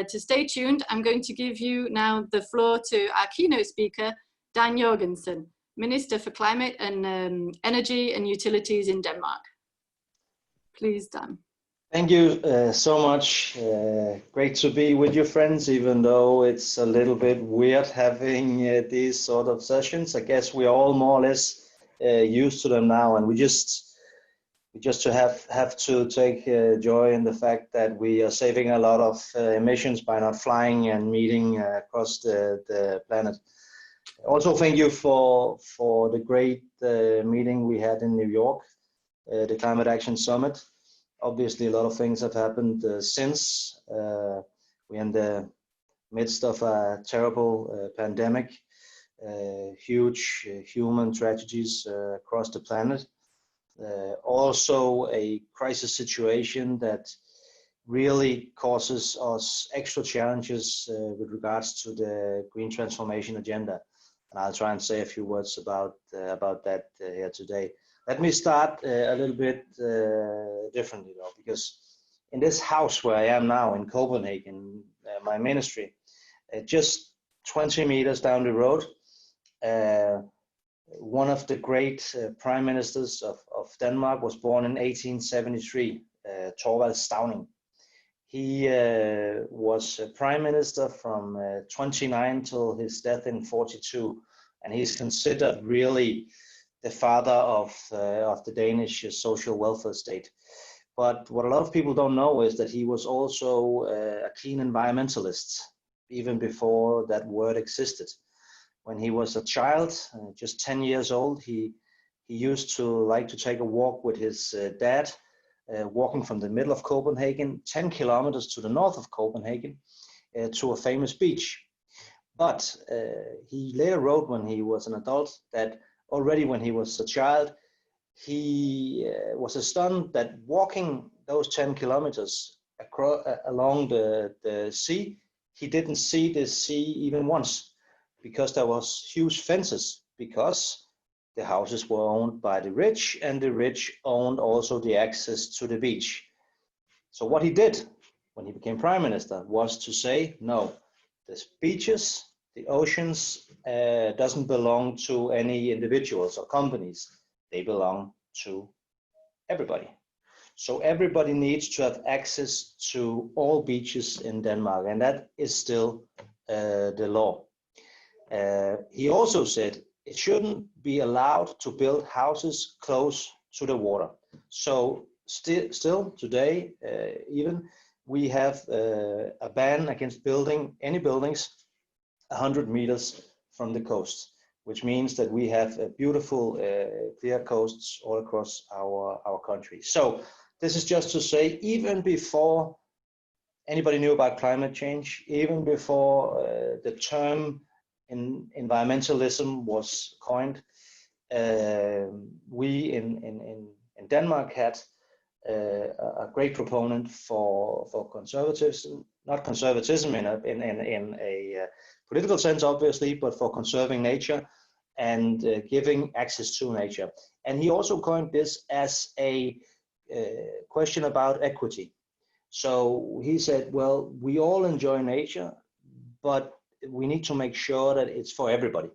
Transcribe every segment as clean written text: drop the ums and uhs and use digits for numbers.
to stay tuned. I'm going to give you now the floor to our keynote speaker, Dan Jørgensen, Minister for Climate and Energy and Utilities in Denmark. Please, Dan. Thank you so much. Great to be with you, friends, even though it's a little bit weird having these sort of sessions. I guess we are all more or less used to them now, and we just have to take joy in the fact that we are saving a lot of emissions by not flying and meeting across the planet. Also, thank you for the great meeting we had in New York, the Climate Action Summit. Obviously, a lot of things have happened since. We're in the midst of a terrible pandemic, huge human tragedies across the planet. Also a crisis situation that really causes us extra challenges with regards to the green transformation agenda. And I'll try and say a few words about that here today. Let me start a little bit differently though, because in this house where I am now in Copenhagen, my ministry, just 20 meters down the road, one of the great prime ministers of Denmark was born in 1873, Thorvald Stauning. He was prime minister from 29 till his death in 42, and he's considered really the father of the Danish social welfare state. But what a lot of people don't know is that he was also a keen environmentalist, even before that word existed. When he was a child, just 10 years old, he used to like to take a walk with his dad, walking from the middle of Copenhagen, 10 kilometers to the north of Copenhagen, to a famous beach. But he later wrote when he was an adult that already when he was a child, he was astonished that walking those 10 kilometers along the sea, he didn't see the sea even once, because there was huge fences, because the houses were owned by the rich, and the rich owned also the access to the beach. So what he did when he became prime minister was to say, no, the beaches, the oceans doesn't belong to any individuals or companies. They belong to everybody. So everybody needs to have access to all beaches in Denmark, and that is still the law. He also said it shouldn't be allowed to build houses close to the water. So still today, even, we have a ban against building any buildings 100 meters from the coast, which means that we have beautiful clear coasts all across our country. So this is just to say, even before anybody knew about climate change, even before the term environmentalism was coined, we in Denmark had a great proponent for conservatism, not conservatism in a political sense, obviously, but for conserving nature and giving access to nature. And he also coined this as a question about equity. So he said, well, we all enjoy nature, but we need to make sure that it's for everybody.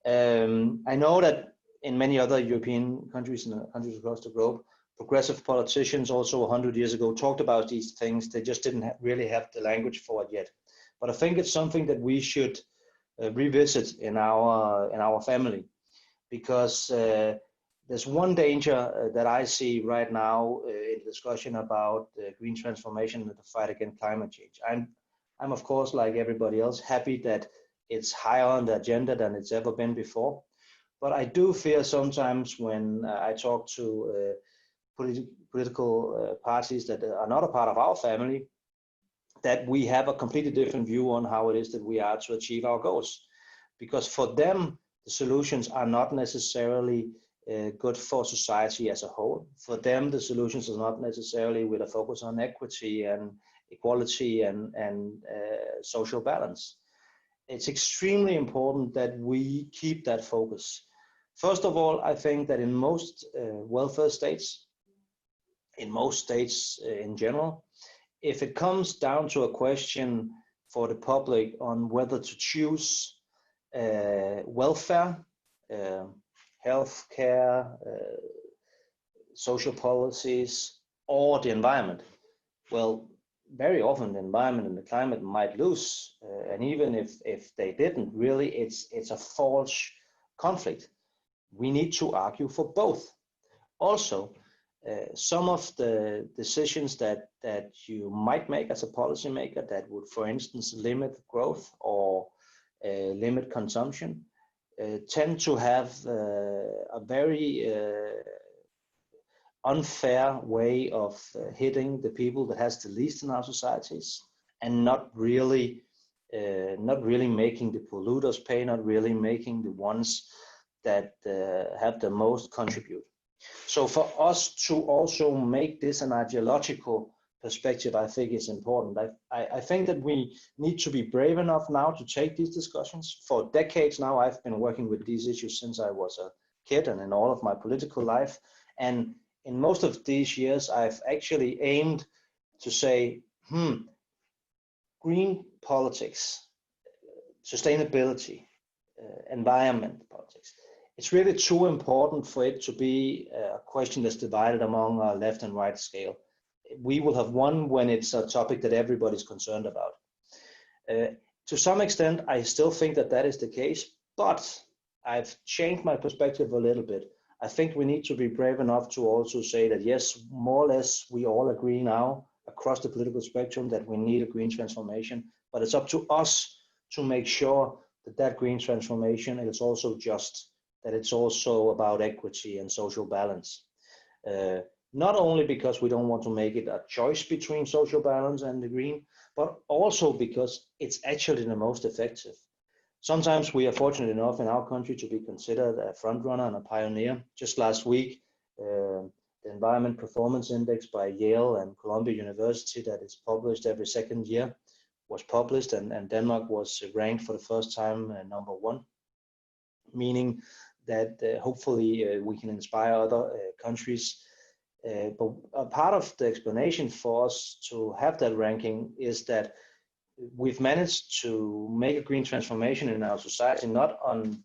I know that in many other European countries and countries across the globe, progressive politicians also 100 years ago talked about these things. They just didn't really have the language for it yet. But I think it's something that we should revisit in our family, because there's one danger that I see right now in discussion about green transformation and the fight against climate change. I'm of course, like everybody else, happy that it's higher on the agenda than it's ever been before. But I do fear sometimes when I talk to political parties that are not a part of our family, that we have a completely different view on how it is that we are to achieve our goals. Because for them, the solutions are not necessarily good for society as a whole. For them, the solutions are not necessarily with a focus on equity and equality and social balance. It's extremely important that we keep that focus. First of all, I think that in most welfare states, in most states in general, if it comes down to a question for the public on whether to choose welfare, healthcare, social policies, or the environment, well, very often the environment and the climate might lose, and even if they didn't, really, it's a false conflict. We need to argue for both. Also, some of the decisions that you might make as a policymaker that would, for instance, limit growth or limit consumption, tend to have a very unfair way of hitting the people that has the least in our societies, and not really making the polluters pay, not really making the ones that have the most contribute. So for us to also make this an ideological perspective, I think is important. I think that we need to be brave enough now to take these discussions. For decades now, I've been working with these issues since I was a kid and in all of my political life. And in most of these years, I've actually aimed to say, green politics, sustainability, environment politics, it's really too important for it to be a question that's divided among a left and right scale. We will have won when it's a topic that everybody's concerned about. To some extent, I still think that that is the case, but I've changed my perspective a little bit. I think we need to be brave enough to also say that, yes, more or less, we all agree now across the political spectrum that we need a green transformation, but it's up to us to make sure that that green transformation is also just, that it's also about equity and social balance. Not only because we don't want to make it a choice between social balance and the green, but also because it's actually the most effective. Sometimes we are fortunate enough in our country to be considered a front runner and a pioneer. Just last week, the Environment Performance Index by Yale and Columbia University, that is published every second year, was published, and Denmark was ranked for the first time #1, meaning that hopefully we can inspire other countries. But a part of the explanation for us to have that ranking is that we've managed to make a green transformation in our society, not on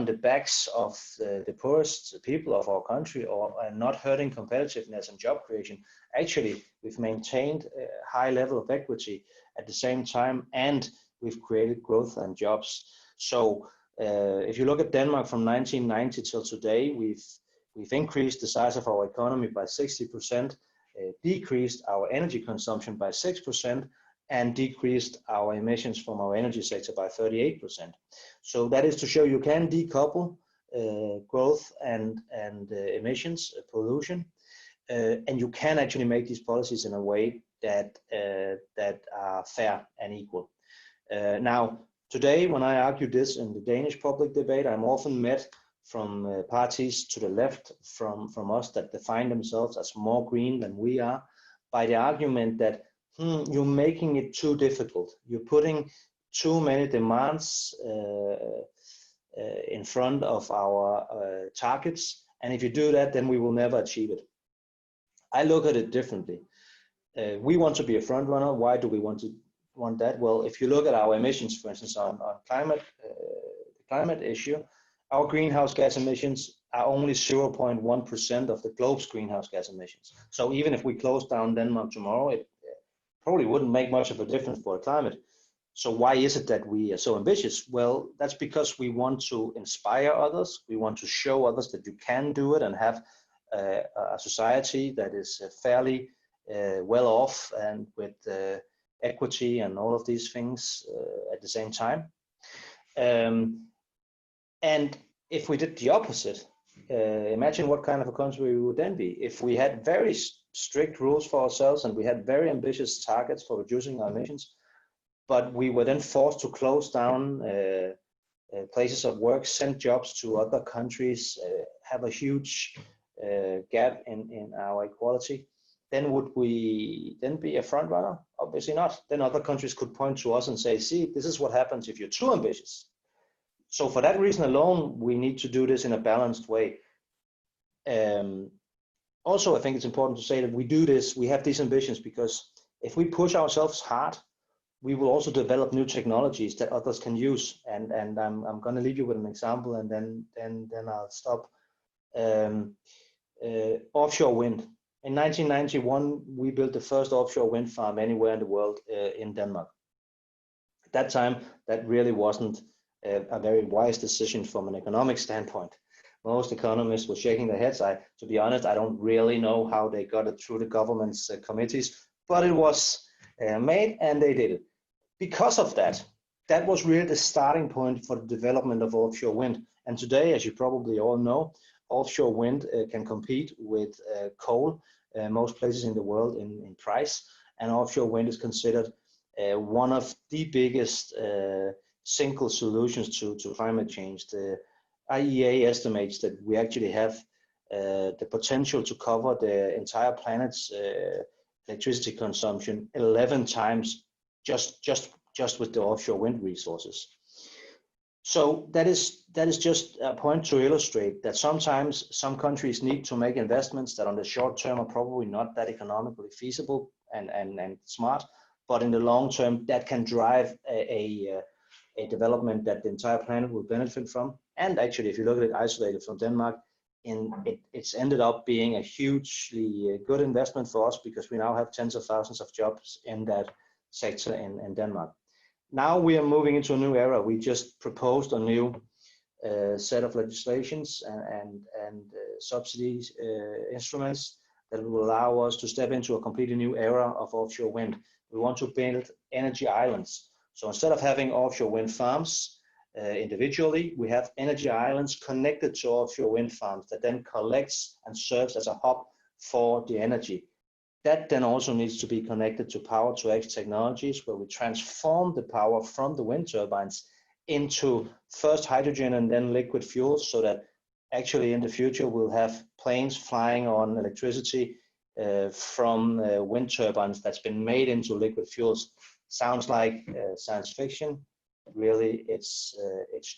the backs of the poorest people of our country, and not hurting competitiveness and job creation. Actually, we've maintained a high level of equity at the same time, and we've created growth and jobs. So if you look at Denmark from 1990 till today, we've increased the size of our economy by 60%, decreased our energy consumption by 6%, and decreased our emissions from our energy sector by 38%. So that is to show you can decouple growth and emissions, pollution, and you can actually make these policies in a way that are fair and equal. Now, today, when I argue this in the Danish public debate, I'm often met from parties to the left from us that define themselves as more green than we are, by the argument that you're making it too difficult. You're putting too many demands in front of our targets, and if you do that, then we will never achieve it. I look at it differently. We want to be a front runner. Why do we want that? Well, if you look at our emissions, for instance, on the climate issue, our greenhouse gas emissions are only 0.1% of the globe's greenhouse gas emissions. So even if we close down Denmark tomorrow, it probably wouldn't make much of a difference for the climate. So why is it that we are so ambitious? Well, that's because we want to inspire others. We want to show others that you can do it and have a society that is fairly well off and with equity and all of these things at the same time. And if we did the opposite, imagine what kind of a country we would then be. If we had very strict rules for ourselves and we had very ambitious targets for reducing our emissions, but we were then forced to close down places of work, send jobs to other countries, have a huge gap in our equality, then would we then be a front runner? Obviously not. Then other countries could point to us and say, see, this is what happens if you're too ambitious. So for that reason alone, we need to do this in a balanced way. also, I think it's important to say that we do this, we have these ambitions because if we push ourselves hard, we will also develop new technologies that others can use. And I'm going to leave you with an example, and then I'll stop. Offshore wind. In 1991, we built the first offshore wind farm anywhere in the world in Denmark. At that time, that really wasn't a very wise decision from an economic standpoint. Most economists were shaking their heads. To be honest, I don't really know how they got it through the government's committees, but it was made and they did it. Because of that, that was really the starting point for the development of offshore wind. And today, as you probably all know, offshore wind can compete with coal most places in the world in price, and offshore wind is considered one of the biggest single solutions to climate change. The IEA estimates that we actually have the potential to cover the entire planet's electricity consumption 11 times just with the offshore wind resources. So that is just a point to illustrate that sometimes some countries need to make investments that on the short term are probably not that economically feasible and smart, but in the long term that can drive a development that the entire planet will benefit from. And actually, if you look at it isolated from Denmark, it's ended up being a hugely good investment for us because we now have tens of thousands of jobs in that sector in Denmark. Now we are moving into a new era. We just proposed a new set of legislations and subsidies instruments that will allow us to step into a completely new era of offshore wind. We want to build energy islands. So instead of having offshore wind farms individually, we have energy islands connected to offshore wind farms that then collects and serves as a hub for the energy. That then also needs to be connected to power-to-X technologies, where we transform the power from the wind turbines into first hydrogen and then liquid fuels, so that actually in the future we'll have planes flying on electricity from wind turbines that's been made into liquid fuels. Sounds like science fiction. Really, it's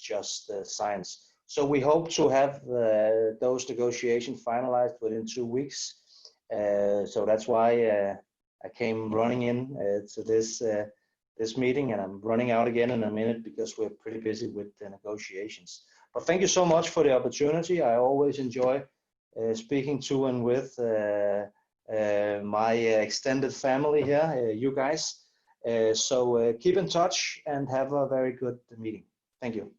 just science. So we hope to have those negotiations finalized within 2 weeks. So that's why I came running in to this meeting, and I'm running out again in a minute because we're pretty busy with the negotiations. But thank you so much for the opportunity. I always enjoy speaking to and with my extended family here, you guys. So keep in touch and have a very good meeting. Thank you.